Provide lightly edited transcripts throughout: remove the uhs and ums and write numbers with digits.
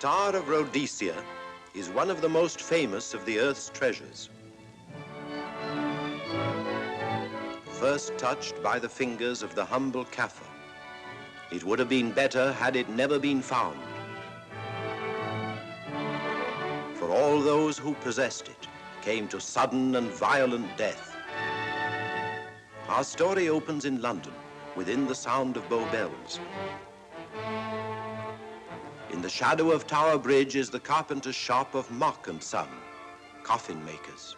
Star of Rhodesia is one of the most famous of the Earth's treasures. First touched by the fingers of the humble Kaffir, it would have been better had it never been found. For all those who possessed it came to sudden and violent death. Our story opens in London, within the sound of Bow Bells. In the shadow of Tower Bridge is the carpenter's shop of Mock and Son, coffin makers.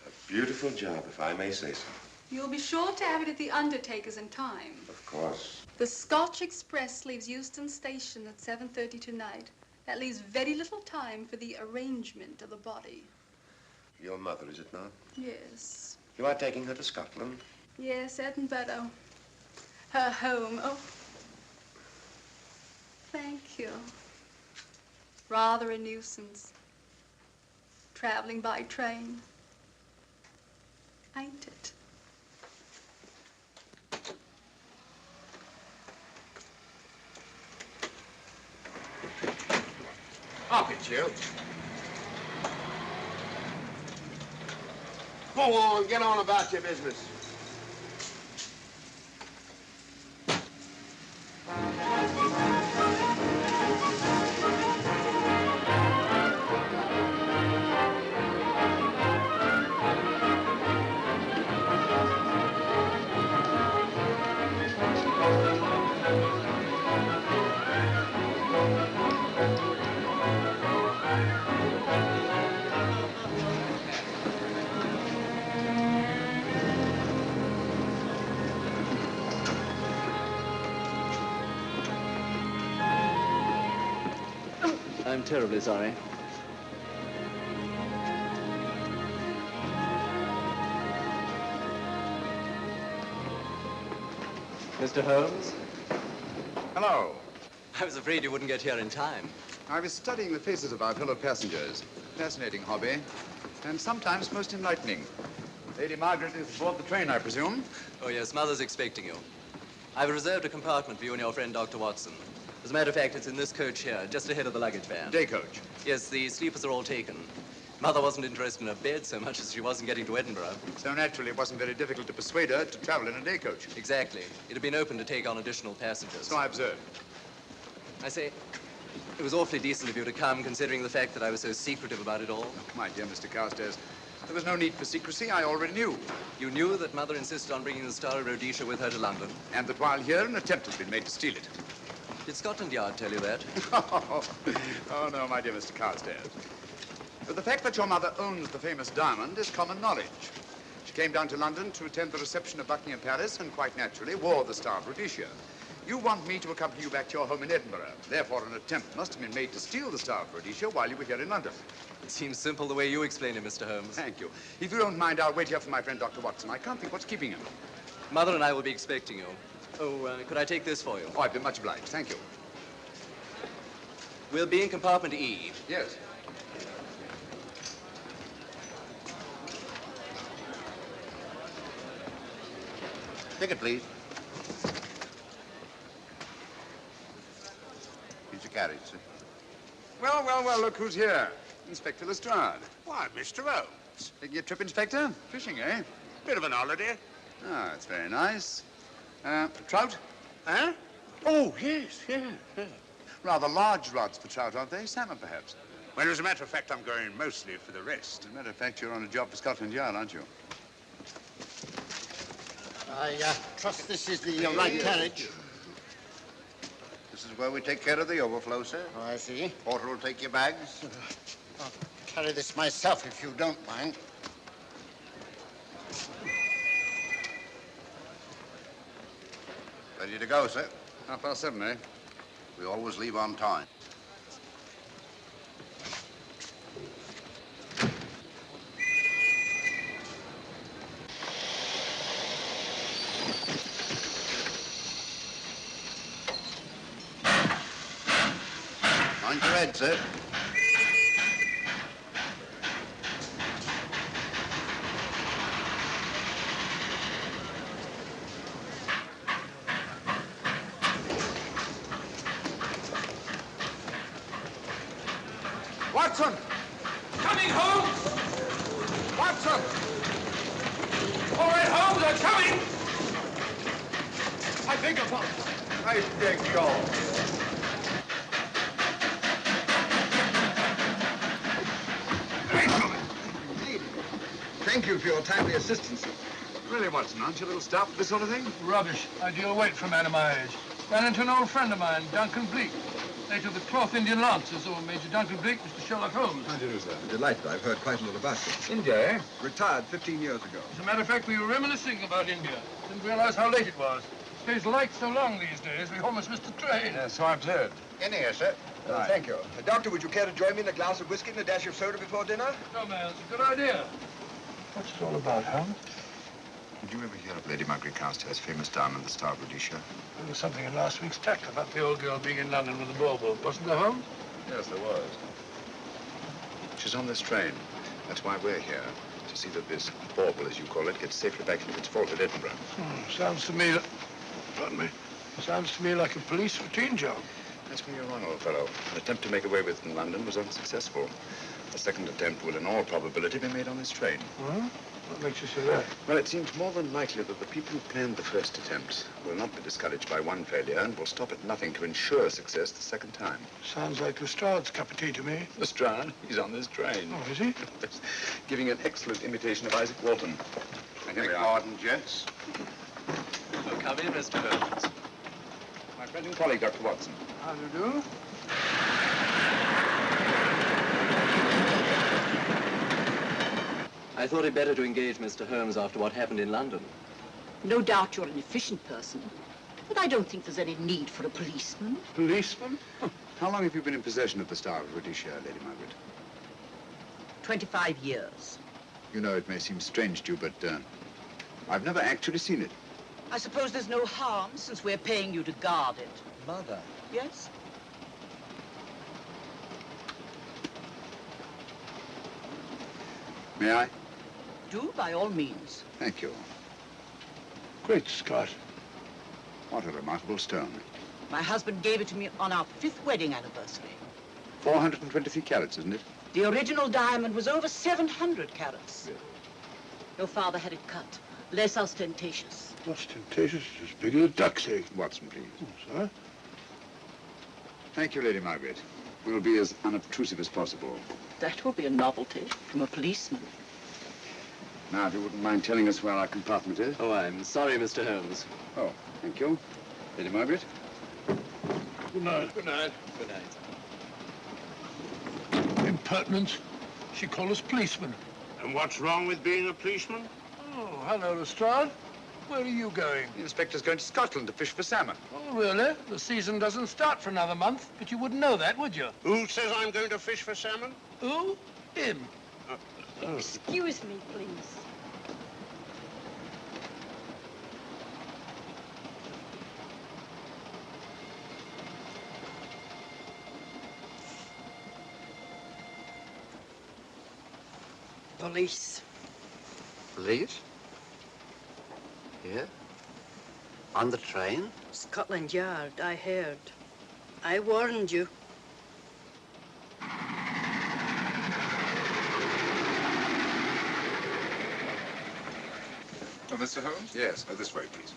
A beautiful job, if I may say so. You'll be sure to have it at the undertaker's in time. Of course. The Scotch Express leaves Euston Station at 7:30 tonight. That leaves very little time for the arrangement of the body. Your mother, is it not? Yes. You are taking her to Scotland? Yes, Edinburgh. Her home. Oh. Thank you. Rather a nuisance. Traveling by train. Ain't it? Up it, you. Go on, get on about your business. I'm terribly sorry. Mr. Holmes? Hello. I was afraid you wouldn't get here in time. I was studying the faces of our fellow passengers. Fascinating hobby, and sometimes most enlightening. Lady Margaret is aboard the train, I presume? Oh, yes, Mother's expecting you. I've reserved a compartment for you and your friend, Dr. Watson. As a matter of fact, it's in this coach here, just ahead of the luggage van. Day coach? Yes, the sleepers are all taken. Mother wasn't interested in a bed so much as she wasn't getting to Edinburgh. So naturally, it wasn't very difficult to persuade her to travel in a day coach. Exactly. It had been open to take on additional passengers. So I observed. I say, it was awfully decent of you to come, considering the fact that I was so secretive about it all. My dear Mr. Carstairs, there was no need for secrecy. I already knew. You knew that Mother insisted on bringing the Star of Rhodesia with her to London? And that while here, an attempt has been made to steal it. Did Scotland Yard tell you that? Oh, no, my dear Mr. Carstairs. But the fact that your mother owns the famous diamond is common knowledge. She came down to London to attend the reception of Buckingham Palace and quite naturally wore the Star of Rhodesia. You want me to accompany you back to your home in Edinburgh. Therefore, an attempt must have been made to steal the Star of Rhodesia while you were here in London. It seems simple the way you explain it, Mr. Holmes. Thank you. If you don't mind, I'll wait here for my friend, Dr. Watson. I can't think what's keeping him. Mother and I will be expecting you. Oh, could I take this for you? Oh, I've been much obliged. Thank you. We'll be in compartment E. Yes. Ticket, please. Here's your carriage, sir. Well, well, well, look who's here. Inspector Lestrade. Why, Mr. Holmes. Taking a trip, Inspector? Fishing, eh? Bit of an holiday. Ah, that's very nice. Trout? Huh? Oh, yes, yeah. Rather large rods for trout, aren't they? Salmon, perhaps? Well, as a matter of fact, I'm going mostly for the rest. As a matter of fact, you're on a job for Scotland Yard, aren't you? I trust this is the right carriage. This is where we take care of the overflow, sir. Oh, I see. Porter will take your bags. I'll carry this myself if you don't mind. Ready to go, sir? 7:30, eh? We always leave on time. Mind your head, sir. Watson! Coming, Holmes! Watson! All right, Holmes, I'm coming! I beg your pardon. I beg your. Thank you for your timely assistance. Really, Watson, aren't you a little stout for this sort of thing? Rubbish. Ideal weight for a man of my age. Ran into an old friend of mine, Duncan Bleak. Late of the 12th Indian Lancers, or Major Duncan Bleak, Mr. Sherlock Holmes. How do you do, sir? Delighted. I've heard quite a lot about you. India, eh? Retired 15 years ago. As a matter of fact, we were reminiscing about India. Didn't realize how late it was. Stays light so long these days, we almost missed the train. Yeah, so I've heard. In here, sir. Right. Thank you. Doctor, would you care to join me in a glass of whiskey and a dash of soda before dinner? No, man, it's a good idea. What's it all about, Holmes? Did you ever hear of Lady Margaret Carstairs' famous diamond, the Star of Rhodesia? There was something in last week's tack about the old girl being in London with the bauble, wasn't there, Holmes? Yes, there was. She's on this train. That's why we're here. To see that this bauble, as you call it, gets safely back into its vault at Edinburgh. Sounds to me... Pardon me. Sounds to me like a police routine job. That's where you're wrong, old fellow. An attempt to make away with it in London was unsuccessful. The second attempt will, in all probability, be made on this train. Well, what makes you say that? Well, it seems more than likely that the people who planned the first attempt will not be discouraged by one failure and will stop at nothing to ensure success the second time. Sounds like Lestrade's cup of tea to me. Lestrade, he's on this train. Oh, is he? Giving an excellent imitation of Isaac Walton. And here we are. Pardon, gents. Oh, come in, Mr. Holmes. My friend and colleague, Dr. Watson. How do you do? I thought it better to engage Mr. Holmes after what happened in London. No doubt you're an efficient person, but I don't think there's any need for a policeman. Policeman? How long have you been in possession of the Star of Rhodesia, Lady Margaret? 25 years. You know, it may seem strange to you, but I've never actually seen it. I suppose there's no harm since we're paying you to guard it. Mother. Yes? May I? Do, by all means. Thank you. Great Scott. What a remarkable stone. My husband gave it to me on our 5th wedding anniversary. 423 carats, isn't it? The original diamond was over 700 carats. Yes. Your father had it cut, less ostentatious. Ostentatious, as big as a duck's egg. Watson, please. Oh, sir? Thank you, Lady Margaret. We'll be as unobtrusive as possible. That will be a novelty from a policeman. Now, if you wouldn't mind telling us where our compartment is. Oh, I'm sorry, Mr. Holmes. Oh, thank you. Lady Margaret? Good night. Good night. Good night. Impertinence. She called us policemen. And what's wrong with being a policeman? Oh, hello, Lestrade. Where are you going? The inspector's going to Scotland to fish for salmon. Oh, really? The season doesn't start for another month, but you wouldn't know that, would you? Who says I'm going to fish for salmon? Who? Him. Excuse me, please. Police. Police? Here? On the train? Scotland Yard, I heard. I warned you. Oh, Mr. Holmes? Yes, this way, please.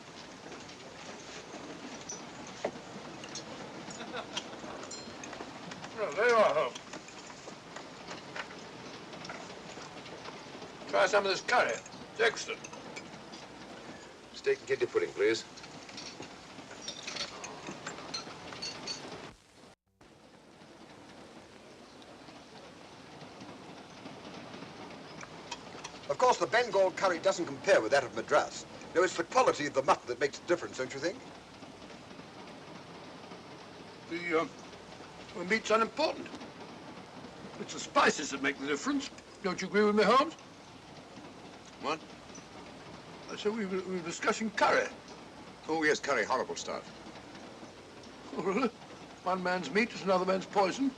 Oh, there you are, Holmes. Try some of this curry. It's excellent. Steak and kidney pudding, please. Of course, the Bengal curry doesn't compare with that of Madras. No, it's the quality of the mutton that makes the difference, don't you think? The meat's unimportant. It's the spices that make the difference. Don't you agree with me, Holmes? What? I said we were discussing curry. Oh, yes, curry, horrible stuff. Oh, really? One man's meat is another man's poison.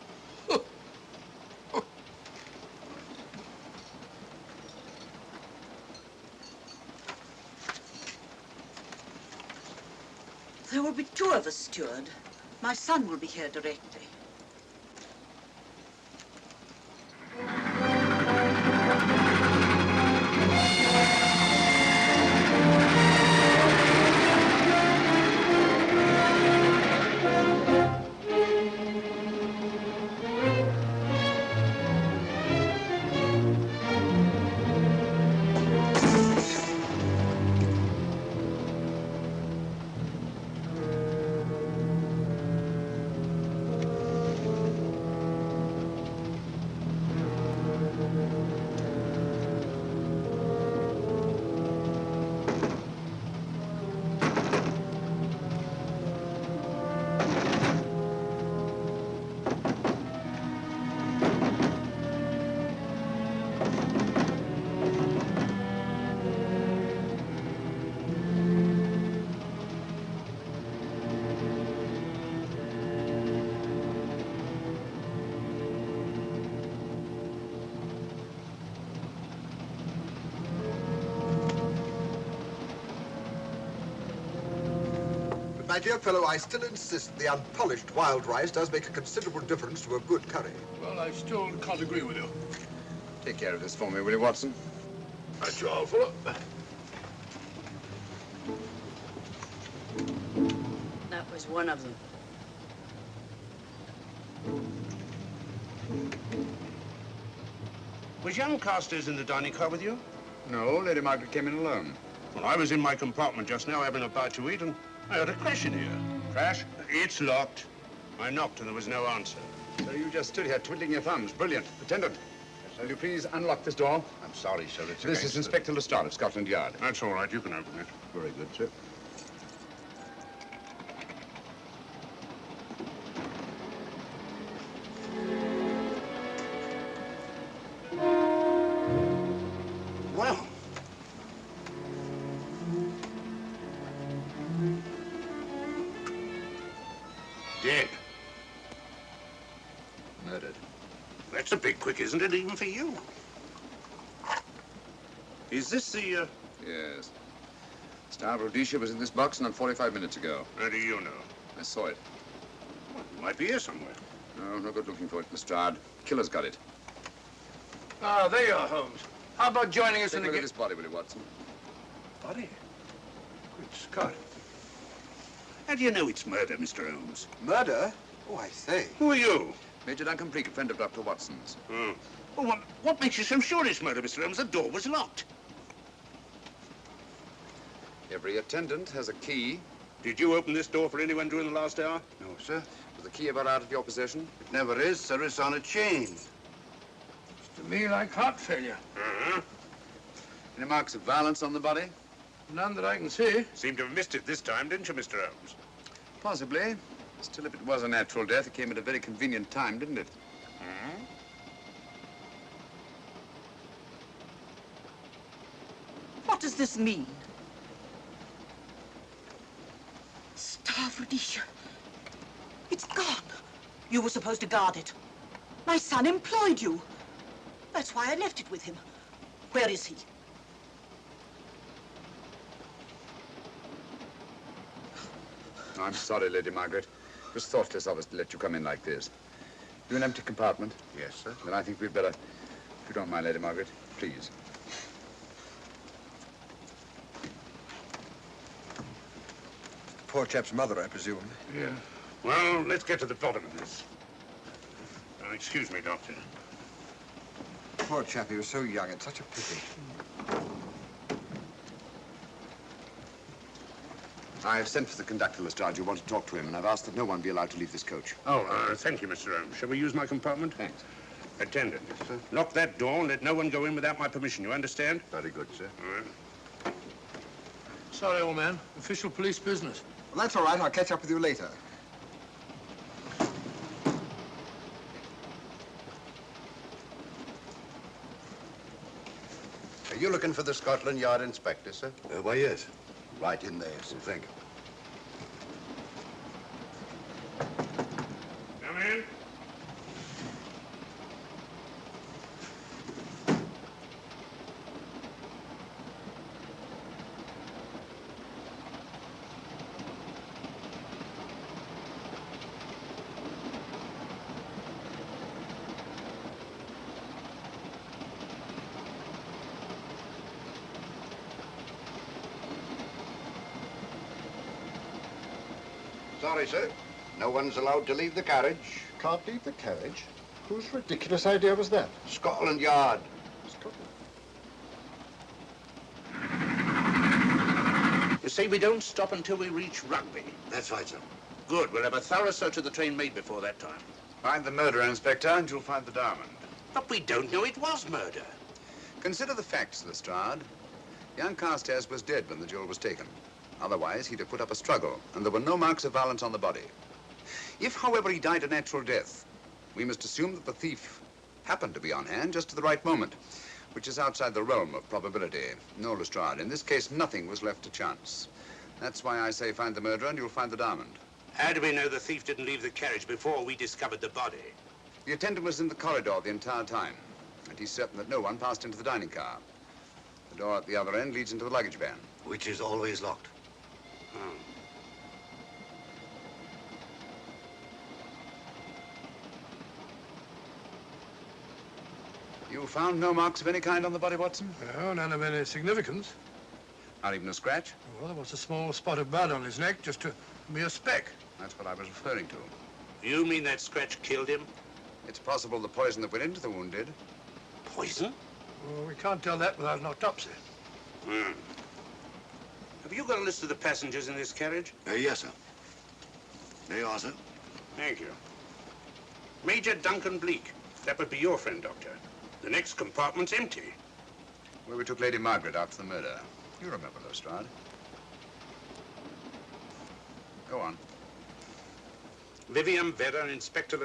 There will be 2 of us, steward. My son will be here directly. my dear fellow, I still insist the unpolished wild rice does make a considerable difference to a good curry. Well, I still can't agree with you. Take care of this for me, will you, Watson? That's your fault. That was one of them. Was young Carstairs in the dining car with you? No, Lady Margaret came in alone. Well, I was in my compartment just now having a bite to eat, and I heard a crash in here. Crash? It's locked. I knocked and there was no answer. So you just stood here twiddling your thumbs. Brilliant. Attendant, will you please unlock this door? I'm sorry, sir. It's This is Inspector Lestrade of Scotland Yard. That's all right. You can open it. Very good, sir. Well. Dead. Murdered. That's a bit quick, isn't it, even for you? Is this the, Yes. Star of Rhodesia was in this box not 45 minutes ago. How do you know? I saw it. Well, it might be here somewhere. No good looking for it, Lestrade. Killer's got it. Ah, there you are, Holmes. How about joining us Take in a the look at this body, will you, Watson? Body? Good Scott. How do you know it's murder, Mr. Holmes? Murder? Oh, I say. Who are you? Major Duncan Bleak, a friend of Dr. Watson's. Oh. Well, what makes you so sure it's murder, Mr. Holmes? The door was locked. Every attendant has a key. Did you open this door for anyone during the last hour? No, sir. Was the key ever out of your possession? It never is, sir. It's on a chain. Looks to me like heart failure. Uh-huh. Any marks of violence on the body? None that I can see. Seemed to have missed it this time, didn't you, Mr. Holmes? Possibly. Still, if it was a natural death, it came at a very convenient time, didn't it? Hmm? What does this mean? Star of Rhodesia. It's gone. You were supposed to guard it. My son employed you. That's why I left it with him. Where is he? I'm sorry, Lady Margaret. It was thoughtless of us to let you come in like this. You an empty compartment? Yes, sir. Then I think we'd better, if you don't mind, Lady Margaret, please. Poor chap's mother, I presume. Yeah. Well, let's get to the bottom of this. Excuse me, Doctor. Poor chap, he was so young. It's such a pity. I've sent for the conductor, Lestrade. You want to talk to him, and I've asked that no one be allowed to leave this coach. Oh, thank you, Mr. Holmes. Shall we use my compartment? Thanks. Attendant. Yes, sir. Lock that door and let no one go in without my permission. You understand? Very good, sir. All right. Sorry, old man. Official police business. Well, that's all right. I'll catch up with you later. Are you looking for the Scotland Yard inspector, sir? Why, yes. Right in there, sir. Thank you. Come in. Sorry, sir. No one's allowed to leave the carriage. Can't leave the carriage? Whose ridiculous idea was that? Scotland Yard. You see, we don't stop until we reach Rugby. That's right, sir. Good. We'll have a thorough search of the train made before that time. Find the murderer, Inspector, and you'll find the diamond. But we don't know it was murder. Consider the facts, Lestrade. Young Carstairs was dead when the jewel was taken. Otherwise, he'd have put up a struggle, and there were no marks of violence on the body. If, however, he died a natural death, we must assume that the thief happened to be on hand just at the right moment, which is outside the realm of probability. No, Lestrade, in this case, nothing was left to chance. That's why I say find the murderer and you'll find the diamond. How do we know the thief didn't leave the carriage before we discovered the body? The attendant was in the corridor the entire time, and he's certain that no one passed into the dining car. The door at the other end leads into the luggage van. Which is always locked. Oh. You found no marks of any kind on the body, Watson? No, none of any significance. Not even a scratch? Well, there was a small spot of blood on his neck, just a mere speck. That's what I was referring to. You mean that scratch killed him? It's possible the poison that went into the wound did. Poison? Well, we can't tell that without an autopsy. Hmm. Have you got a list of the passengers in this carriage? Yes, sir. There you are, sir. Thank you. Major Duncan Bleak. That would be your friend, Doctor. The next compartment's empty. Where we took Lady Margaret after the murder. You remember, Lestrade. Go on. Vivian Vedder, Inspector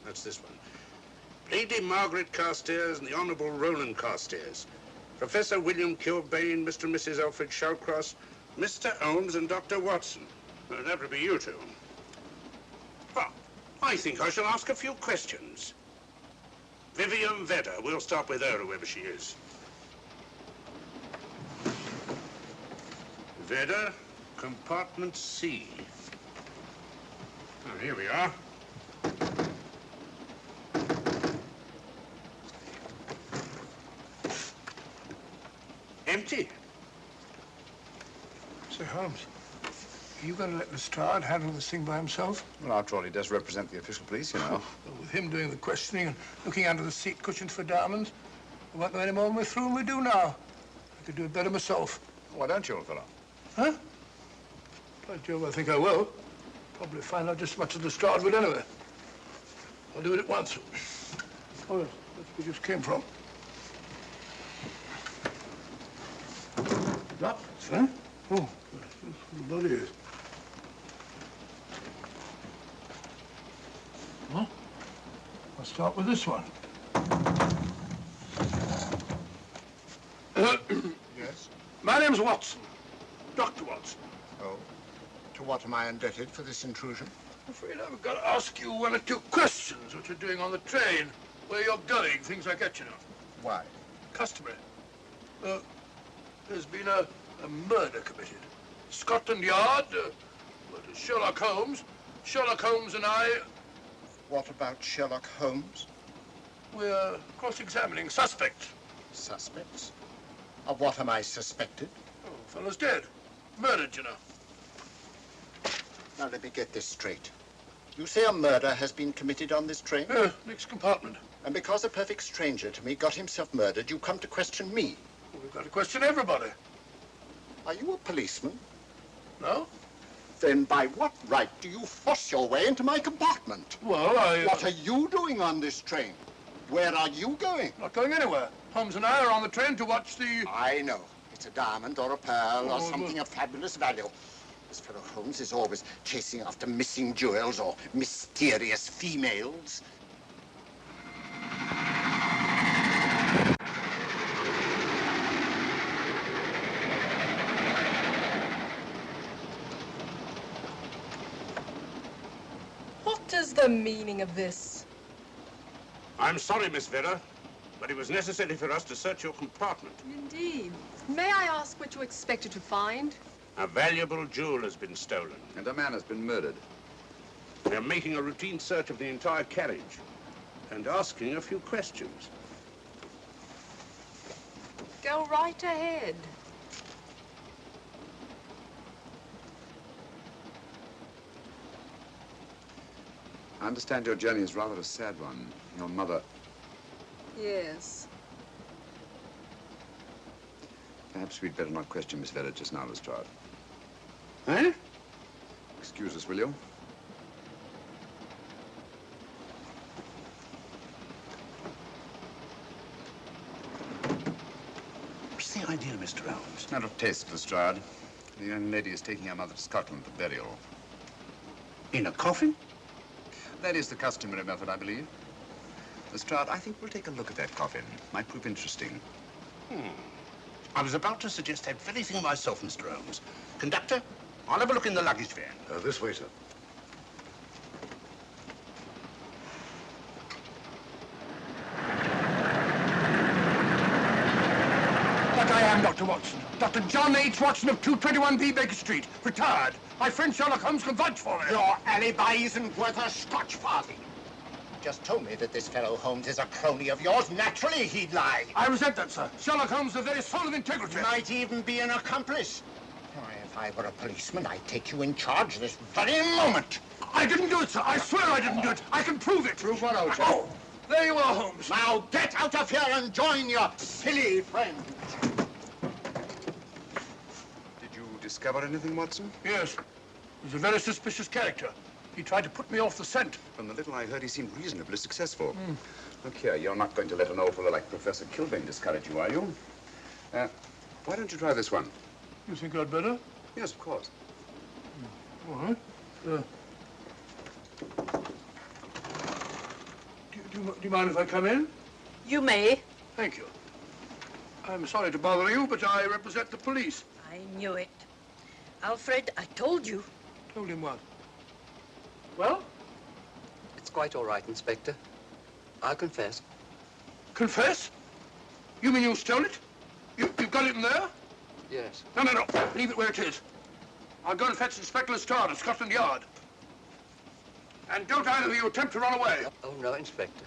That's this one. Lady Margaret Carstairs and the Honourable Roland Carstairs. Professor William Kilbane, Mr. and Mrs. Alfred Shallcross, Mr. Holmes and Dr. Watson. That would be you two. Well, I think I shall ask a few questions. Vivian Vedder, we'll start with her, whoever she is. Vedder, compartment C. Oh, here we are. Empty. Say, Holmes, are you going to let Lestrade handle this thing by himself? Well, after all, he does represent the official police, you know. Well, with him doing the questioning and looking under the seat cushions for diamonds, we won't know any more when we're through than we do now. I could do it better myself. Why don't you, old fellow? Huh? By Jove, I think I will. Probably find out just as much as Lestrade would anyway. I'll do it at once. Oh, yes, that's where we just came from. That, huh? Oh, the body is. Huh? I'll start with this one. Yes? My name's Watson. Dr. Watson. Oh. To what am I indebted for this intrusion? I'm afraid I've got to ask you one or two questions. What you're doing on the train, where you're going, things like that, you know. Why? Customary. There's been a murder committed. Scotland Yard, Sherlock Holmes. Sherlock Holmes and I... What about Sherlock Holmes? We're cross-examining suspects. Suspects? Of what am I suspected? Oh, fellow's dead. Murdered, you know. Now, let me get this straight. You say a murder has been committed on this train? Next compartment. And because a perfect stranger to me got himself murdered, you come to question me? Well, we've got to question everybody. Are you a policeman? No? Then by what right do you force your way into my compartment? Well, What are you doing on this train? Where are you going? Not going anywhere. Holmes and I are on the train to watch the... I know. It's a diamond or a pearl or something of fabulous value. This fellow Holmes is always chasing after missing jewels or mysterious females. What is the meaning of this? I'm sorry, Miss Vedder, but it was necessary for us to search your compartment. Indeed. May I ask what you expected to find? A valuable jewel has been stolen. And a man has been murdered. We're making a routine search of the entire carriage and asking a few questions. Go right ahead. I understand your journey is rather a sad one. Your mother... Yes. Perhaps we'd better not question Miss Vedder just now, Lestrade. Eh? Excuse us, will you? What's the idea, Mr. Holmes? Matter of taste, Lestrade. The young lady is taking her mother to Scotland for burial. In a coffin? That is the customary method, I believe. Lestrade, I think we'll take a look at that coffin. Might prove interesting. I was about to suggest that very thing myself, Mr. Holmes. Conductor, I'll have a look in the luggage van. This way, sir. But I am Dr. Watson. Dr. John H. Watson of 221B Baker Street. Retired. My friend Sherlock Holmes can vouch for me. Your alibi isn't worth a Scotch farthing. just told me that this fellow Holmes is a crony of yours. Naturally, he'd lie. I resent that, sir. Sherlock Holmes, the very soul of integrity. Might even be an accomplice. Why, if I were a policeman, I'd take you in charge this very moment. I didn't do it, sir. I swear I didn't do it. I can prove it. Prove what, old chap? Oh, there you are, Holmes. Now get out of here and join your silly friend. Did you discover anything, Watson? Yes. He's a very suspicious character. He tried to put me off the scent. From the little I heard, he seemed reasonably successful. Look here, you're not going to let an old fellow like Professor Kilbane discourage you, are you? Why don't you try this one? You think I'd better? Yes, of course. All right. Do you mind if I come in? You may. Thank you. I'm sorry to bother you, but I represent the police. I knew it. Alfred, I told you. Told him what? Well? It's quite all right, Inspector. I'll confess. Confess? You mean you stole it? You've got it in there? Yes. No. Leave it where it is. I'll go and fetch Inspector Lestrade at Scotland Yard. And don't either of you attempt to run away. Oh, no, Inspector.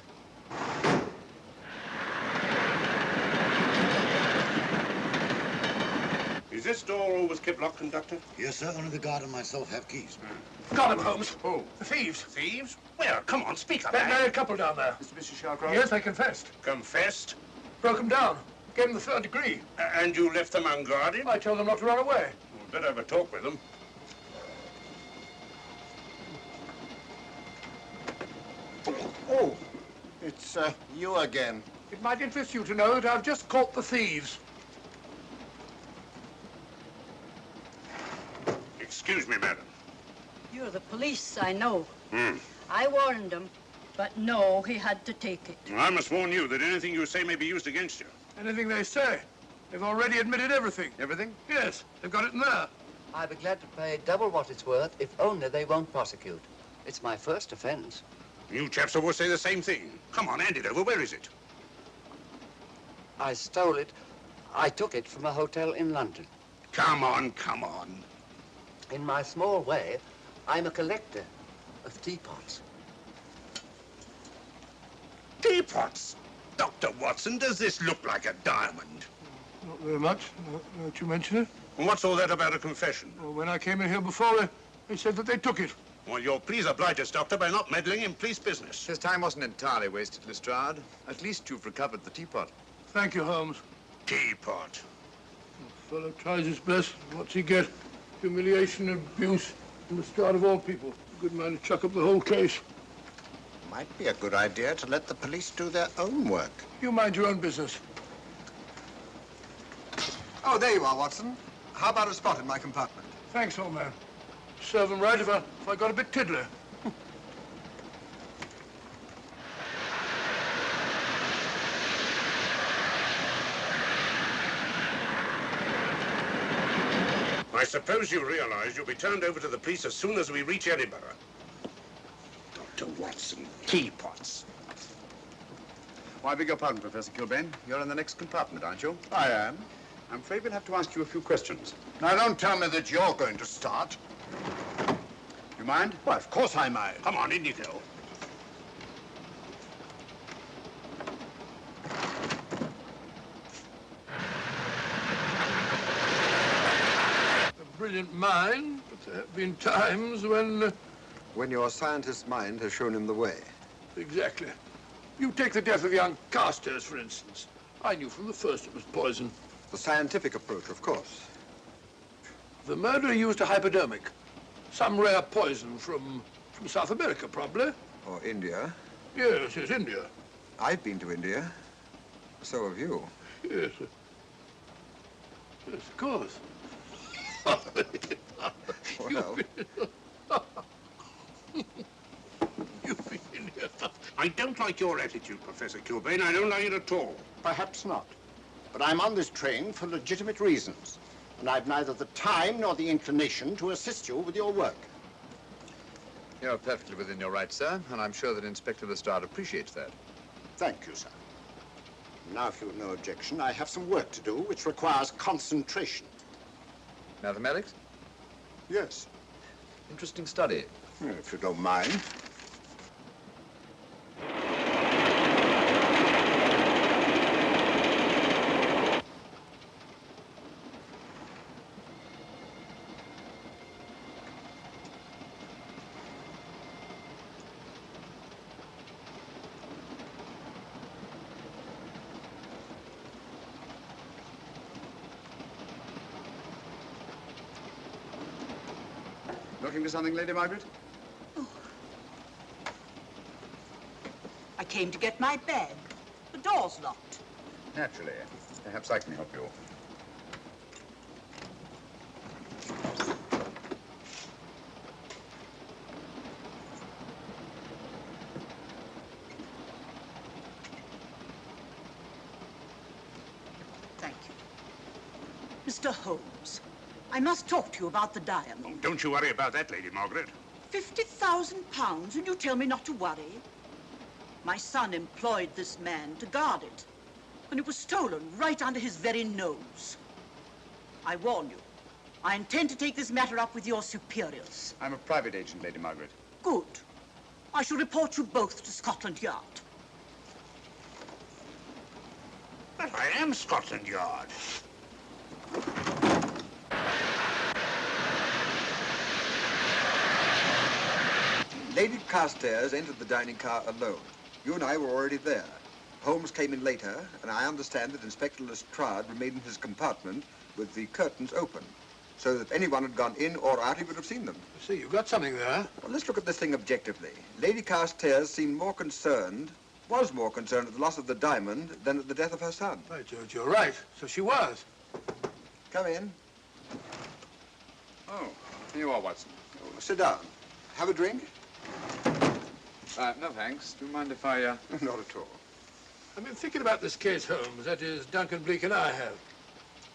Is this door always kept locked, Conductor? Yes, sir. Only the guard and myself have keys. Got him, Holmes. Who? The thieves. Thieves? Where? Come on, speak up. That married couple down there. Mr. Shawcross? Yes, they confessed. Confessed? Broke them down. Gave them the 3rd degree. And you left them unguarded? I told them not to run away. We'd better have a talk with them. Oh, it's you again. It might interest you to know that I've just caught the thieves. Excuse me, madam. You're the police, I know. Hmm. I warned him, but no, he had to take it. I must warn you that anything you say may be used against you. Anything they say. They've already admitted everything. Everything? Yes, they've got it in there. I'd be glad to pay double what it's worth if only they won't prosecute. It's my first offense. You chaps always say the same thing. Come on, hand it over. Where is it? I stole it. I took it from a hotel in London. Come on, come on. In my small way, I'm a collector of teapots. Teapots? Dr. Watson, does this look like a diamond? Not very much, now that you mention it. And what's all that about a confession? Well, when I came in here before, they said that they took it. Well, you'll please oblige us, Doctor, by not meddling in police business. His time wasn't entirely wasted, Lestrade. At least you've recovered the teapot. Thank you, Holmes. Teapot. The fellow tries his best. What's he get? Humiliation and abuse from the start of all people. A good man to chuck up the whole case. Might be a good idea to let the police do their own work. You mind your own business. Oh, there you are, Watson. How about a spot in my compartment? Thanks, old man. Serve him right if I got a bit tiddly. I suppose you realize you'll be turned over to the police as soon as we reach Edinburgh. Dr. Watson, teapots. Oh, I beg your pardon, Professor Kilbane. You're in the next compartment, aren't you? I am. I'm afraid we'll have to ask you a few questions. Now, don't tell me that you're going to start. You mind? Well, of course I mind. Come on, in you go. A brilliant mind, but there have been times when... When your scientist's mind has shown him the way. Exactly. You take the death of young Carstairs, for instance. I knew from the first it was poison. The scientific approach, of course. The murderer used a hypodermic. Some rare poison from South America, probably. Or India. Yes, India. I've been to India. So have you. Yes. Yes, of course. Well, You've been in here. I don't like your attitude, Professor Kilbane. I don't like it at all. Perhaps not. But I'm on this train for legitimate reasons. And I've neither the time nor the inclination to assist you with your work. You're perfectly within your rights, sir, and I'm sure that Inspector Lestrade appreciates that. Thank you, sir. Now, if you've no objection, I have some work to do which requires concentration. Mathematics? Yes. Interesting study. If you don't mind. Looking for something, Lady Margaret? I came to get my bag. The door's locked. Naturally. Perhaps I can help you. Thank you. Mr. Holmes, I must talk to you about the diamond. Oh, don't you worry about that, Lady Margaret. £50,000, and you tell me not to worry? My son employed this man to guard it, and it was stolen right under his very nose. I warn you, I intend to take this matter up with your superiors. I'm a private agent, Lady Margaret. Good. I shall report you both to Scotland Yard. But I am Scotland Yard. Lady Carstairs entered the dining car alone. You and I were already there. Holmes came in later, and I understand that Inspector Lestrade remained in his compartment with the curtains open, so that if anyone had gone in or out, he would have seen them. See, you've got something there. Well, let's look at this thing objectively. Lady Carstairs seemed was more concerned at the loss of the diamond than at the death of her son. Right, George, you're right. So she was. Come in. Oh, here you are, Watson. Oh, sit down. Have a drink? No, thanks. Do you mind if I, Not at all. I've been thinking about this case, Holmes. That is, Duncan Bleak and I have.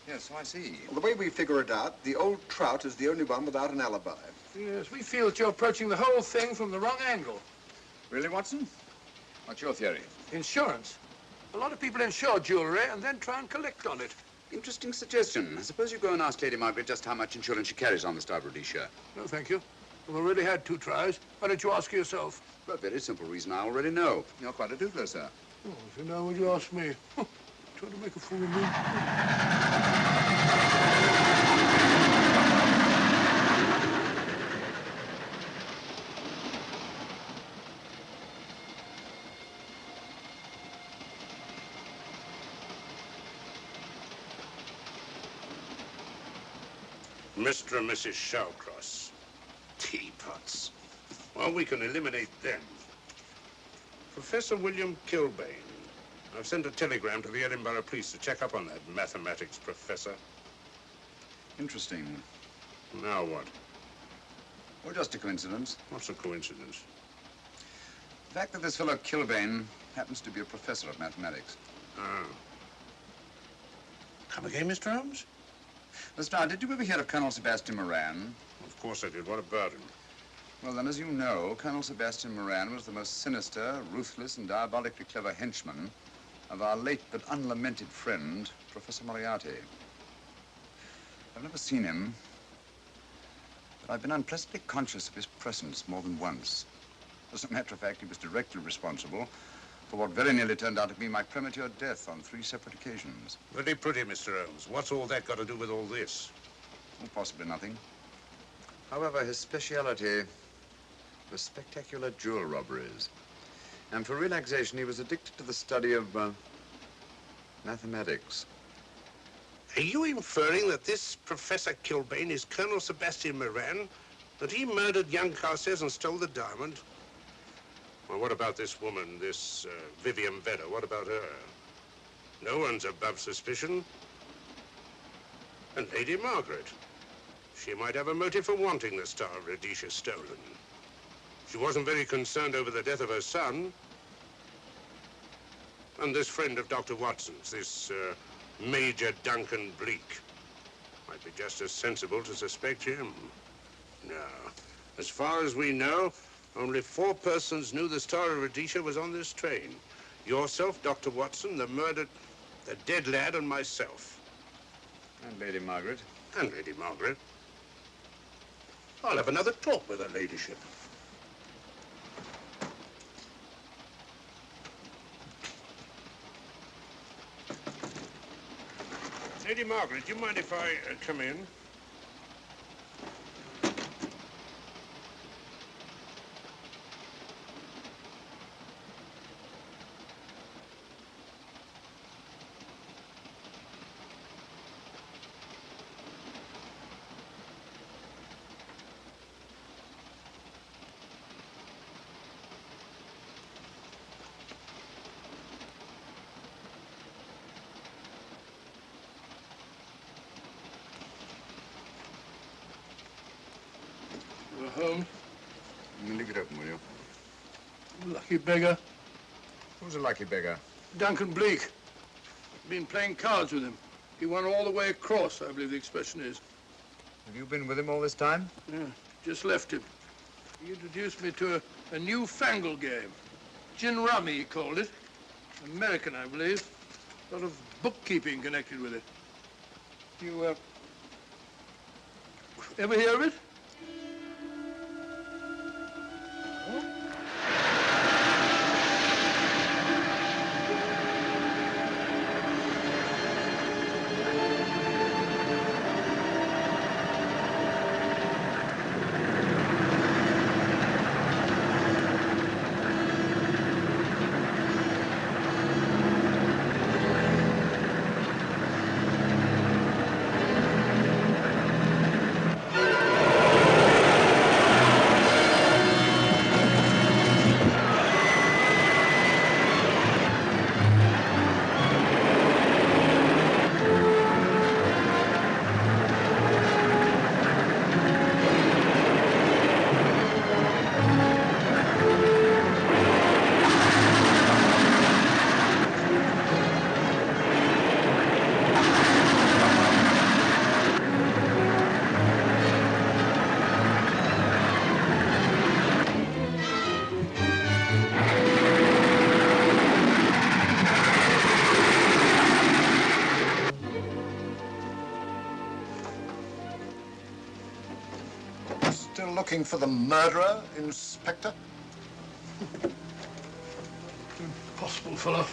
Yes, so I see. Well, the way we figure it out, the old Trout is the only one without an alibi. Yes, we feel that you're approaching the whole thing from the wrong angle. Really, Watson? What's your theory? Insurance. A lot of people insure jewelry and then try and collect on it. Interesting suggestion. I suppose you go and ask Lady Margaret just how much insurance she carries on the Star Rhodesia. No, thank you. We've already had 2 tries. Why don't you ask her yourself? For a very simple reason I already know. You're quite a doodler, sir. Oh, if you know, would you ask me? Trying to make a fool of me. Mr. and Mrs. Shawcross. Teapots. Well, we can eliminate them. Professor William Kilbane. I've sent a telegram to the Edinburgh police to check up on that mathematics professor. Interesting. Now what? Well, just a coincidence. What's a coincidence? The fact that this fellow Kilbane happens to be a professor of mathematics. Ah. Come again, Mr. Holmes? Lestrade, did you ever hear of Colonel Sebastian Moran? Of course I did. What about him? Well, then, as you know, Colonel Sebastian Moran was the most sinister, ruthless, and diabolically clever henchman of our late but unlamented friend, Professor Moriarty. I've never seen him, but I've been unpleasantly conscious of his presence more than once. As a matter of fact, he was directly responsible for what very nearly turned out to be my premature death on 3 separate occasions. Very pretty, Mr. Holmes. What's all that got to do with all this? Oh, possibly nothing. However, his speciality was spectacular jewel robberies. And for relaxation, he was addicted to the study of mathematics. Are you inferring that this Professor Kilbane is Colonel Sebastian Moran? That he murdered young Carstairs and stole the diamond? Well, what about this woman, this Vivian Vedder? What about her? No one's above suspicion. And Lady Margaret. She might have a motive for wanting the Star of Rhodesia stolen. She wasn't very concerned over the death of her son. And this friend of Dr. Watson's, this Major Duncan Bleak, might be just as sensible to suspect him. No. As far as we know, only 4 persons knew the Star of Rhodesia was on this train. Yourself, Dr. Watson, the dead lad, and myself. And Lady Margaret. And Lady Margaret. I'll have another talk with her ladyship. Lady Margaret, do you mind if I come in? Holmes. Leave it open, will you? Lucky beggar. Who's a lucky beggar? Duncan Bleak. Been playing cards with him. He won all the way across, I believe the expression is. Have you been with him all this time? Yeah, just left him. He introduced me to a newfangled game. Gin rummy, he called it. American, I believe. A lot of bookkeeping connected with it. You, ever hear of it? Still looking for the murderer, Inspector? Impossible, fellow.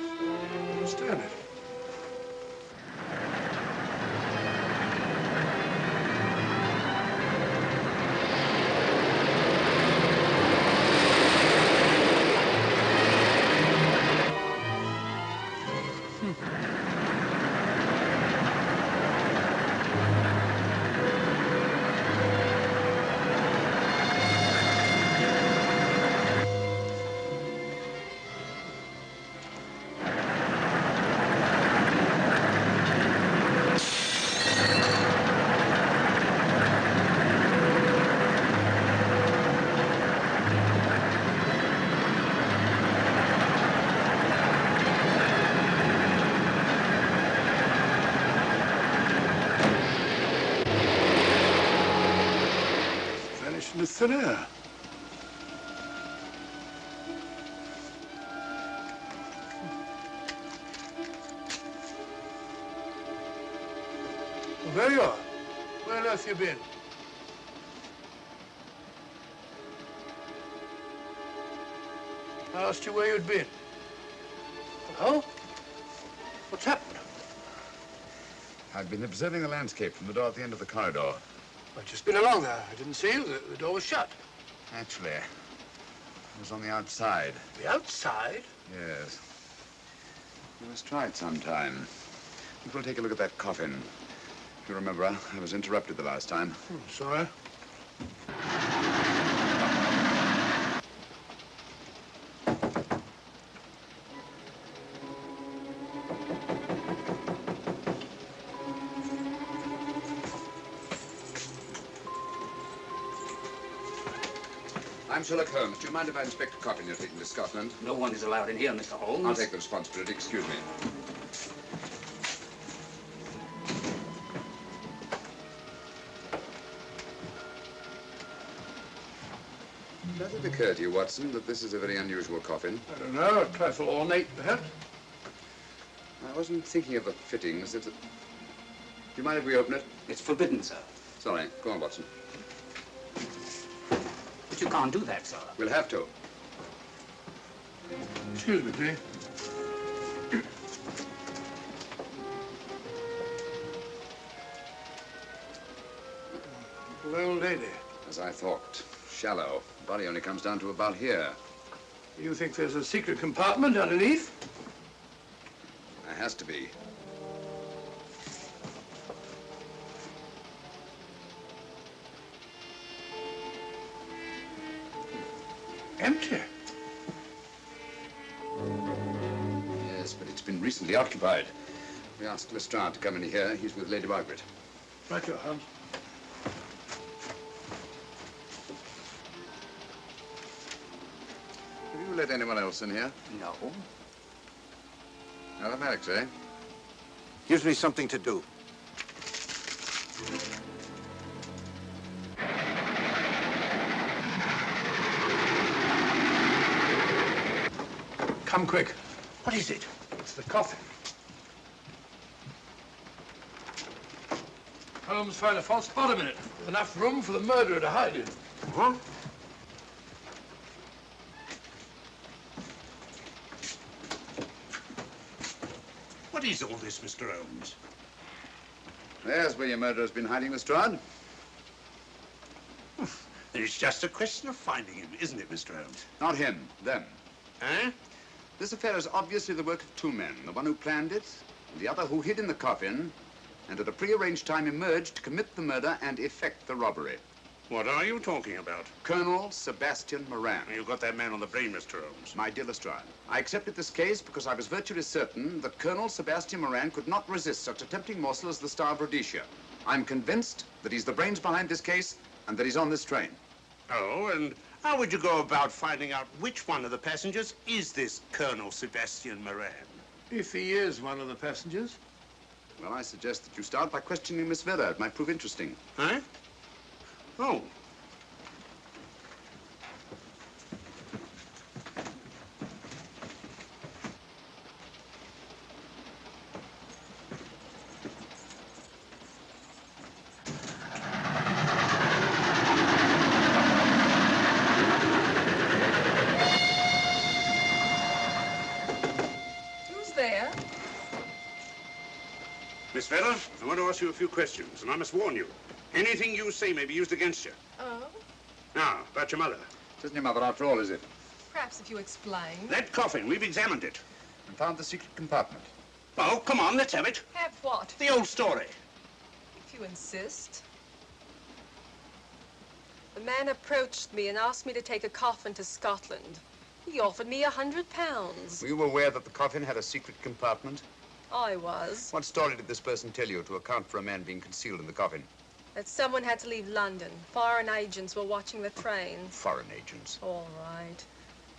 I don't understand it. In the thin air. Well, there you are. Where on earth you been? I asked you where you'd been. Hello? What's happened? I've been observing the landscape from the door at the end of the corridor. I've just been along there. I didn't see you. The door was shut. Actually, it was on the outside. The outside? Yes. You must try it sometime. I think we'll take a look at that coffin. If you remember, I was interrupted the last time. Sorry. I'm Sherlock Holmes. Do you mind if I inspect a coffin you're taking to Scotland? No one is allowed in here, Mr. Holmes. I'll take the responsibility. Excuse me. Does it occur to you, Watson, that this is a very unusual coffin? I don't know. A trifle ornate, perhaps. I wasn't thinking of the fittings. Do you mind if we open it? It's forbidden, sir. Sorry. Go on, Watson. But you can't do that, sir. We'll have to. Excuse me, please. Little old lady. As I thought. Shallow. Body only comes down to about here. You think there's a secret compartment underneath? There has to be. Empty. Yes, but it's been recently occupied. We asked Lestrade to come in here. He's with Lady Margaret. Right, your Holmes. Have you let anyone else in here? No. Automatics, eh? Gives me something to do. Come quick. What is it? It's the coffin. Holmes found a false bottom in it. Enough room for the murderer to hide in. Huh? What is all this, Mr. Holmes? There's where your murderer's been hiding, Lestrade. It's just a question of finding him, isn't it, Mr. Holmes? Not him, them. Eh? This affair is obviously the work of two men, the one who planned it, and the other who hid in the coffin, and at a prearranged time emerged to commit the murder and effect the robbery. What are you talking about? Colonel Sebastian Moran. You got that man on the brain, Mr. Holmes. My dear Lestrade, I accepted this case because I was virtually certain that Colonel Sebastian Moran could not resist such a tempting morsel as the Star of Rhodesia. I'm convinced that he's the brains behind this case and that he's on this train. Oh, and how would you go about finding out which one of the passengers is this Colonel Sebastian Moran? If he is one of the passengers. Well, I suggest that you start by questioning Miss Vera. It might prove interesting. Huh? Oh. Who's there? Miss Vera, I want to ask you a few questions, and I must warn you. Anything you say may be used against you. Oh? Now, about your mother. It isn't your mother after all, is it? Perhaps if you explain. That coffin, we've examined it. And found the secret compartment. Oh, come on, let's have it. Have what? The old story. If you insist. The man approached me and asked me to take a coffin to Scotland. He offered me £100. Were you aware that the coffin had a secret compartment? I was. What story did this person tell you to account for a man being concealed in the coffin? That someone had to leave London. Foreign agents were watching the train. Foreign agents. All right.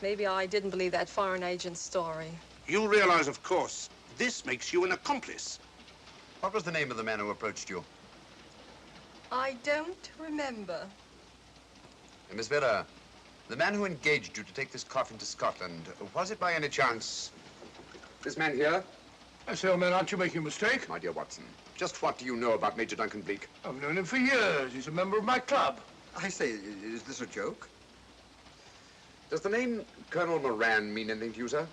Maybe I didn't believe that foreign agent story. You realize, of course, this makes you an accomplice. What was the name of the man who approached you? I don't remember. Miss Vera, the man who engaged you to take this coffin to Scotland, was it by any chance this man here? I say, old man, aren't you making a mistake? My dear Watson, just what do you know about Major Duncan Bleak? I've known him for years. He's a member of my club. I say, is this a joke? Does the name Colonel Moran mean anything to you, sir?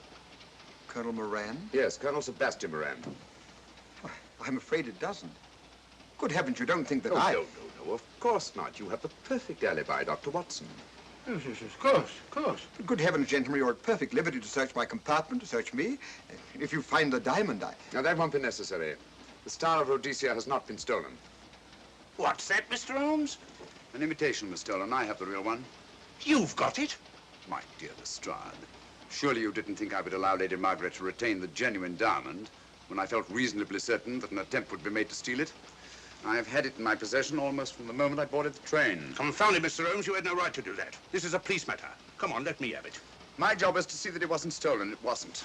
Colonel Moran? Yes, Colonel Sebastian Moran. I'm afraid it doesn't. Good heavens, you don't think that No, I... no, of course not. You have the perfect alibi, Dr. Watson. Yes, of course, of course. Good heavens, gentlemen, you're at perfect liberty to search my compartment, to search me. If you find the diamond, Now, that won't be necessary. The Star of Rhodesia has not been stolen. What's that, Mr. Holmes? An imitation was stolen. I have the real one. You've got it? My dear Lestrade, surely you didn't think I would allow Lady Margaret to retain the genuine diamond when I felt reasonably certain that an attempt would be made to steal it? I have had it in my possession almost from the moment I boarded the train. Confound it, Mr. Holmes, you had no right to do that. This is a police matter. Come on, let me have it. My job is to see that it wasn't stolen. It wasn't.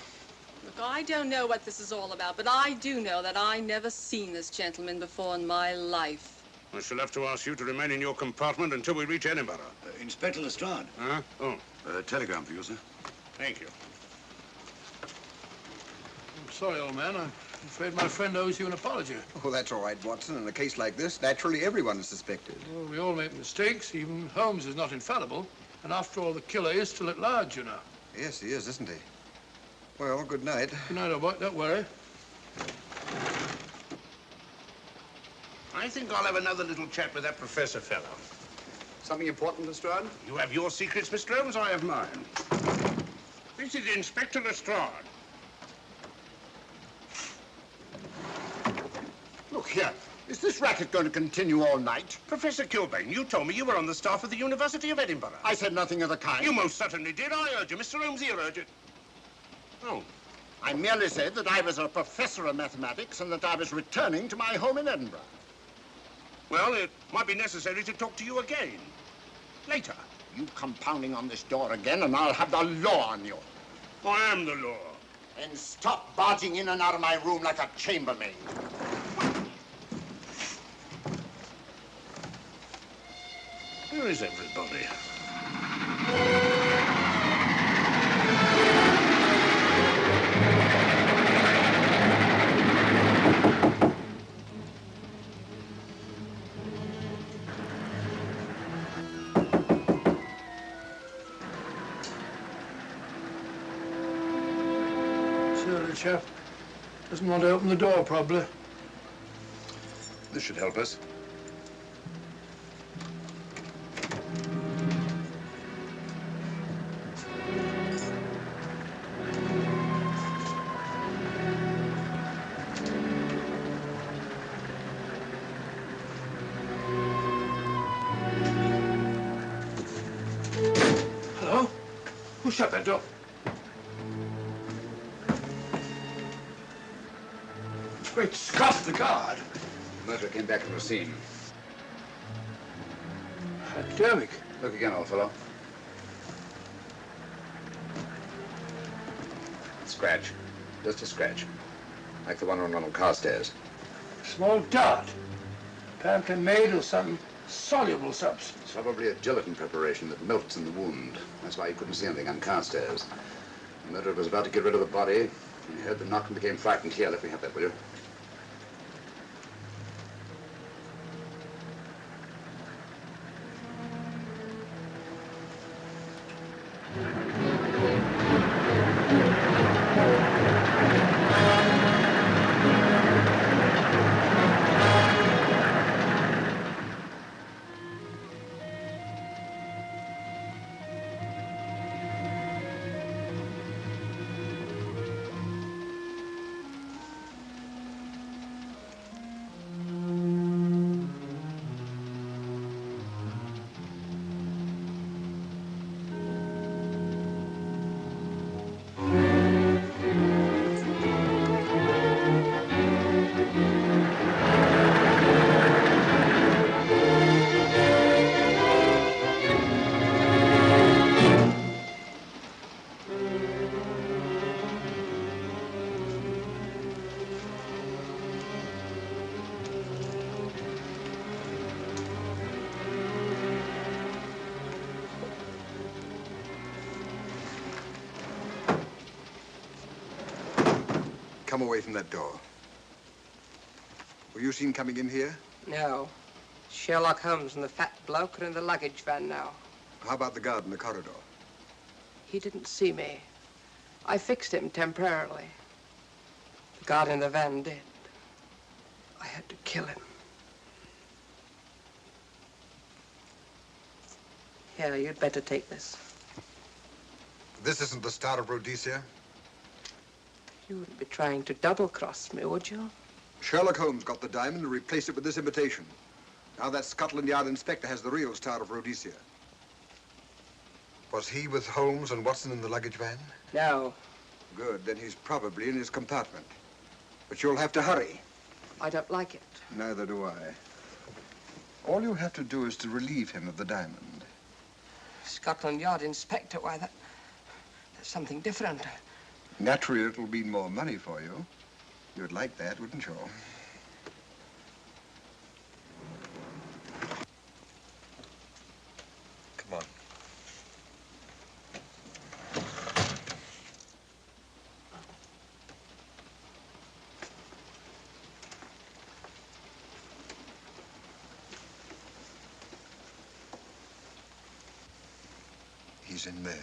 Look, I don't know what this is all about, but I do know that I never seen this gentleman before in my life. I shall have to ask you to remain in your compartment until we reach Edinburgh. Inspector Lestrade. Huh? Oh. Telegram for you, sir. Thank you. I'm sorry, old man. I'm afraid my friend owes you an apology. Oh, that's all right, Watson. In a case like this, naturally everyone is suspected. Well, we all make mistakes. Even Holmes is not infallible. And after all, the killer is still at large, you know. Yes, he is, isn't he? Well, good night. Good night, old boy. Don't worry. I think I'll have another little chat with that professor fellow. Something important, Lestrade? You have your secrets, Mr. Holmes, I have mine. This is Inspector Lestrade. Look here. Is this racket going to continue all night? Professor Kilbane, you told me you were on the staff of the University of Edinburgh. I said nothing of the kind. You most certainly did. I urge you. Mr. Holmes here urged it. Oh, I merely said that I was a professor of mathematics and that I was returning to my home in Edinburgh. Well, it might be necessary to talk to you again. Later. You come pounding on this door again and I'll have the law on you. I am the law. And stop barging in and out of my room like a chambermaid. Where is everybody? Sir, the chap doesn't want to open the door, probably. This should help us. Hello? Who shut that door? Great Scott, the guard. The murderer came back to the scene. Derrick. Look again, old fellow. Scratch. Just a scratch. Like the one on Ronald Carstairs. Small dart. Apparently made of some soluble substance. It's probably a gelatin preparation that melts in the wound. That's why you couldn't see anything on Carstairs. The murderer was about to get rid of the body. He heard the knock and became frightened. Here, let me have that, will you? Come away from that door. Were you seen coming in here? No. Sherlock Holmes and the fat bloke are in the luggage van now. How about the guard in the corridor? He didn't see me. I fixed him temporarily. The guard in the van did. I had to kill him. Here, you'd better take this. This isn't the Star of Rhodesia? You wouldn't be trying to double-cross me, would you? Sherlock Holmes got the diamond and replaced it with this imitation. Now that Scotland Yard inspector has the real Star of Rhodesia. Was he with Holmes and Watson in the luggage van? No. Good, then he's probably in his compartment. But you'll have to hurry. I don't like it. Neither do I. All you have to do is to relieve him of the diamond. Scotland Yard inspector, why, that's something different. Naturally, it'll mean more money for you. You'd like that, wouldn't you? Come on. He's in there.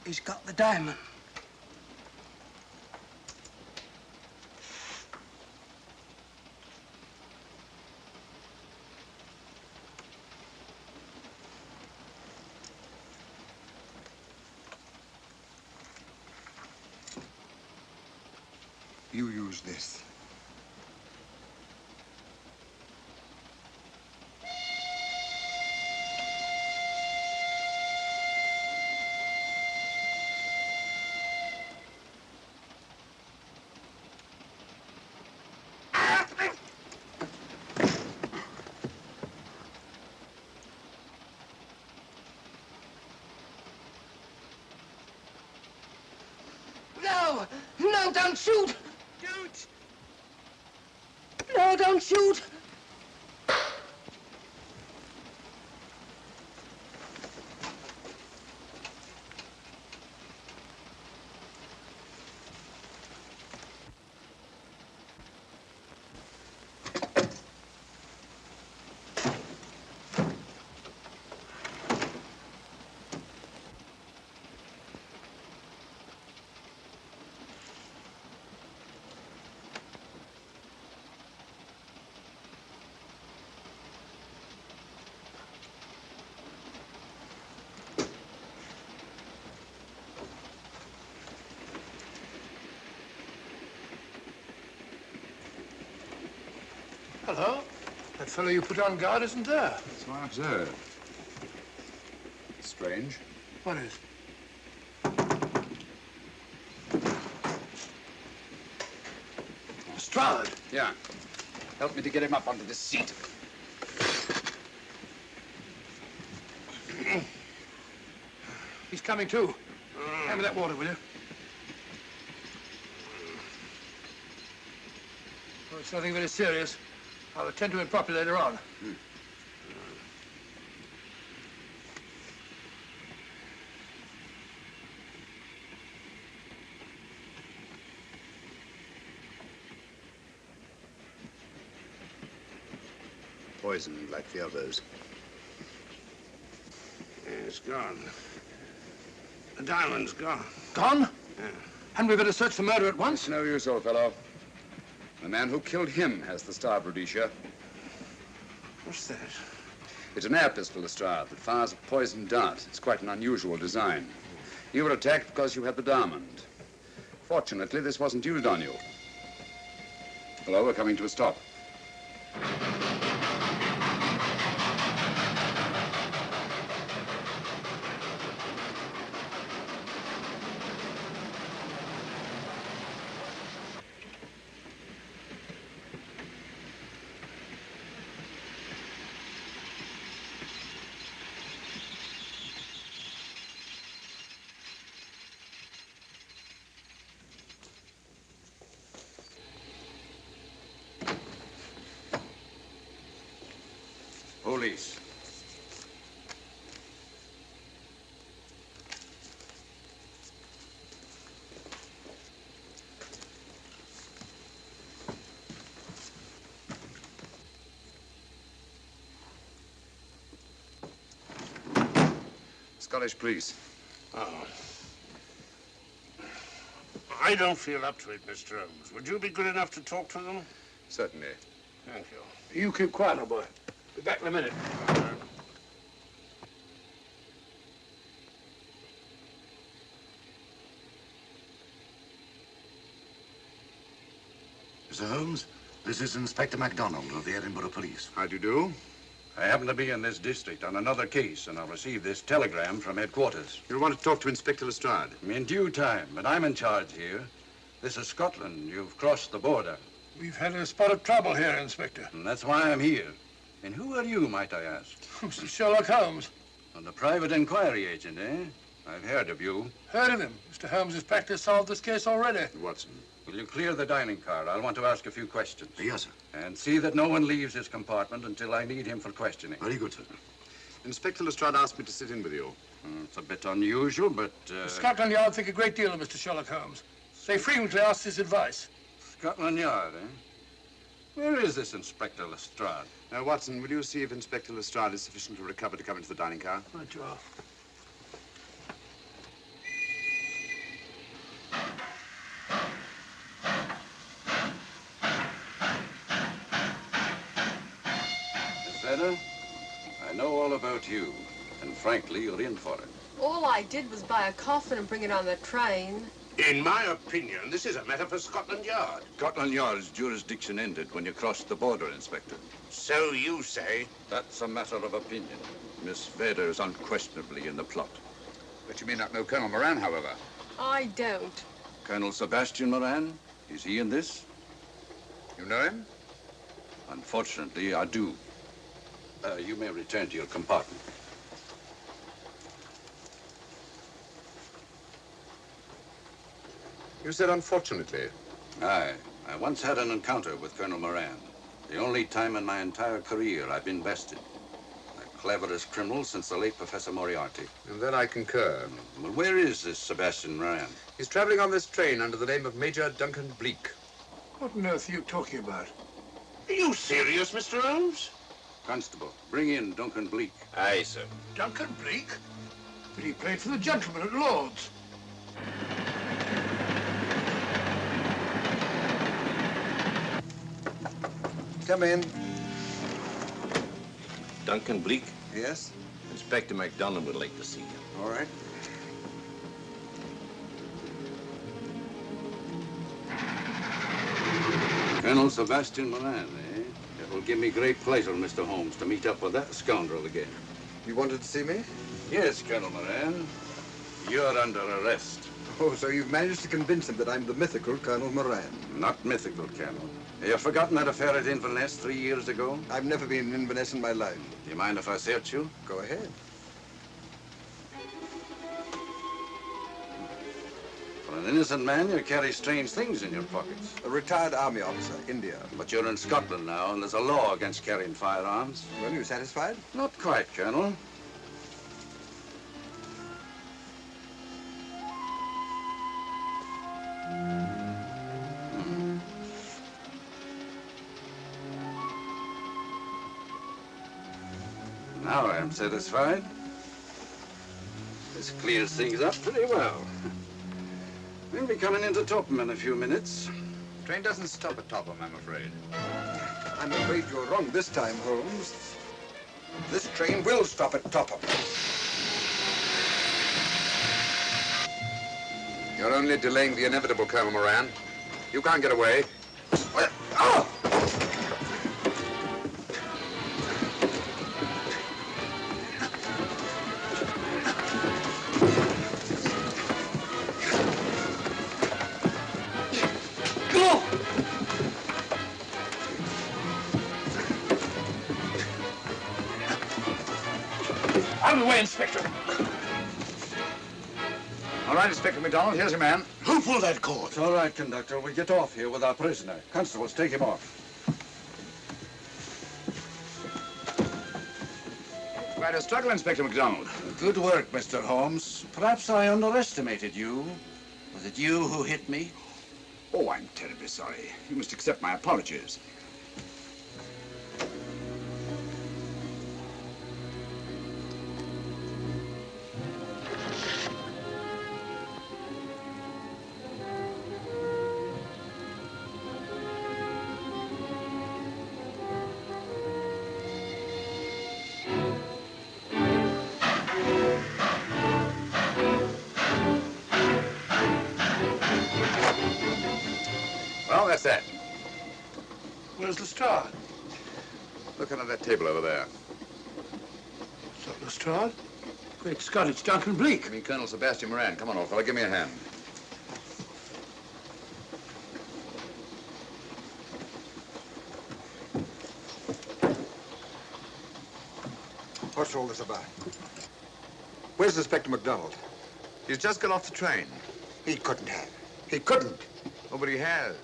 He's got the diamond. You use this. No! No, don't shoot! Don't! No, don't shoot! Hello. That fellow you put on guard isn't there. So I observe. Strange. What is? Lestrade. Yeah. Help me to get him up onto this seat. He's coming too. Hand me that water, will you? Oh, it's nothing very serious. I'll attend to him properly later on. Poisoned like the others. Yeah, it's gone. The diamond's gone. Gone? Yeah. Hadn't we better search for murder at once? It's no use, old fellow. The man who killed him has the star, Rhodesia. What's that? It's an air pistol, Lestrade, that fires a poisoned dart. It's quite an unusual design. You were attacked because you had the diamond. Fortunately, this wasn't used on you. Hello, we're coming to a stop. Police. Scottish police. Oh. I don't feel up to it, Mr. Holmes. Would you be good enough to talk to them? Certainly. Thank you. You keep quiet, old boy. Be back in a minute. Mr. Holmes, this is Inspector MacDonald of the Edinburgh Police. How do you do? I happen to be in this district on another case, and I'll receive this telegram from headquarters. You'll want to talk to Inspector Lestrade. In due time, but I'm in charge here. This is Scotland. You've crossed the border. We've had a spot of trouble here, Inspector. And that's why I'm here. And who are you, might I ask? Mr. Sherlock Holmes. And the private inquiry agent, eh? I've heard of you. Heard of him. Mr. Holmes has practically solved this case already. Watson. Will you clear the dining car? I'll want to ask a few questions. Yes, sir. And see that no one leaves his compartment until I need him for questioning. Very good, sir. Inspector Lestrade asked me to sit in with you. It's a bit unusual, but... Scotland Yard think a great deal of Mr. Sherlock Holmes. They frequently ask his advice. Scotland Yard, eh? Where is this Inspector Lestrade? Watson, will you see if Inspector Lestrade is sufficiently recovered to come into the dining car? Right, you are. Miss Vedder, I know all about you, and frankly, you're in for it. All I did was buy a coffin and bring it on the train. In my opinion, this is a matter for Scotland Yard. Scotland Yard's jurisdiction ended when you crossed the border, Inspector. So you say? That's a matter of opinion. Miss Vader is unquestionably in the plot. But you may not know Colonel Moran, however. I don't. Colonel Sebastian Moran, is he in this? You know him? Unfortunately, I do. You may return to your compartment. You said unfortunately. Aye. I once had an encounter with Colonel Moran. The only time in my entire career I've been bested. The cleverest criminal since the late Professor Moriarty. And then I concur. Well, where is this Sebastian Moran? He's traveling on this train under the name of Major Duncan Bleak. What on earth are you talking about? Are you serious, Mr. Holmes? Constable, bring in Duncan Bleak. Aye, sir. Duncan Bleak? But he played for the gentleman at Lord's. Come in. Duncan Bleak? Yes? Inspector MacDonald would like to see you. All right. Colonel Sebastian Moran, eh? It will give me great pleasure, Mr. Holmes, to meet up with that scoundrel again. You wanted to see me? Yes, Colonel Moran. You're under arrest. Oh, so you've managed to convince him that I'm the mythical Colonel Moran. Not mythical, Colonel. Have you forgotten that affair at Inverness 3 years ago? I've never been in Inverness in my life. Do you mind if I search you? Go ahead. For an innocent man, you carry strange things in your pockets. A retired army officer, India. But you're in Scotland now, and there's a law against carrying firearms. Well, you satisfied? Not quite, Colonel. Now I am satisfied. This clears things up pretty well. We'll be coming into Topham in a few minutes. Train doesn't stop at Topham, I'm afraid. I'm afraid you're wrong this time, Holmes. This train will stop at Topham. You're only delaying the inevitable, Colonel Moran. You can't get away. Oh! Out of the way, Inspector. All right, Inspector MacDonald, here's your man. Who pulled that cord? It's all right, conductor. We'll get off here with our prisoner. Constables, take him off. Quite a struggle, Inspector MacDonald. Good work, Mr. Holmes. Perhaps I underestimated you. Was it you who hit me? Oh, I'm terribly sorry. You must accept my apologies. Well, that's that. Where's Lestrade? Look under that table over there. It's not Lestrade. Great Scott, it's Duncan Bleak. I mean, Colonel Sebastian Moran. Come on, old fella, give me a hand. What's all this about? Where's Inspector MacDonald? He's just got off the train. He couldn't have. He couldn't. Oh, but he has.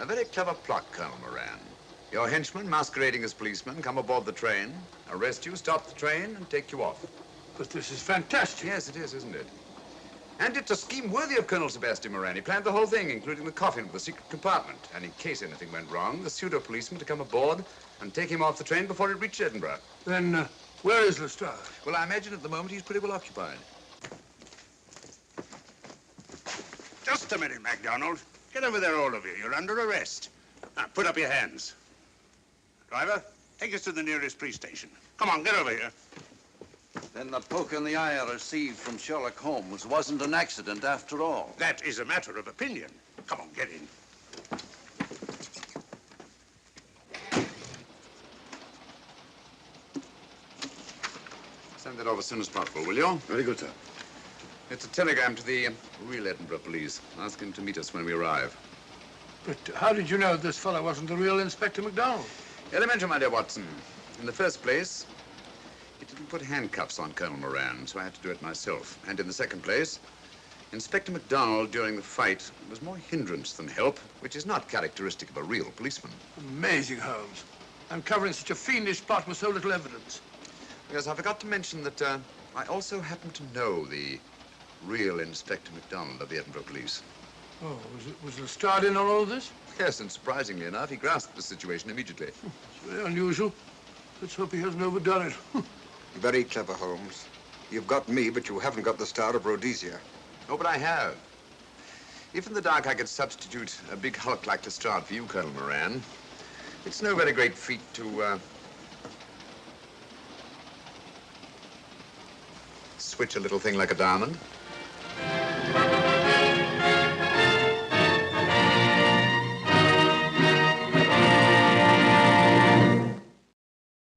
A very clever plot, Colonel Moran. Your henchmen, masquerading as policemen, come aboard the train, arrest you, stop the train, and take you off. But this is fantastic. Yes, it is, isn't it? And it's a scheme worthy of Colonel Sebastian Moran. He planned the whole thing, including the coffin with the secret compartment. And in case anything went wrong, the pseudo-policeman to come aboard and take him off the train before it reached Edinburgh. Then, where is Lestrade? Well, I imagine at the moment he's pretty well occupied. Just a minute, MacDonald. Get over there, all of you. You're under arrest. Now, put up your hands. Driver, take us to the nearest police station. Come on, get over here. Then the poke in the eye I received from Sherlock Holmes wasn't an accident after all. That is a matter of opinion. Come on, get in. Send that off as soon as possible, will you? Very good, sir. It's a telegram to the real Edinburgh police. Ask him to meet us when we arrive. But how did you know this fellow wasn't the real Inspector MacDonald? Elementary, my dear Watson. In the first place, he didn't put handcuffs on Colonel Moran, so I had to do it myself. And in the second place, Inspector MacDonald, during the fight, was more hindrance than help, which is not characteristic of a real policeman. Amazing, Holmes. Uncovering such a fiendish plot with so little evidence. Yes, I forgot to mention that I also happen to know the real Inspector MacDonald of the Edinburgh Police. Oh, was Lestrade in on all of this? Yes, and surprisingly enough, he grasped the situation immediately. It's very unusual. Let's hope he hasn't overdone it. Very clever, Holmes. You've got me, but you haven't got the Star of Rhodesia. Oh, but I have. If in the dark I could substitute a big hulk like Lestrade for you, Colonel Moran, it's no very great feat to, switch a little thing like a diamond.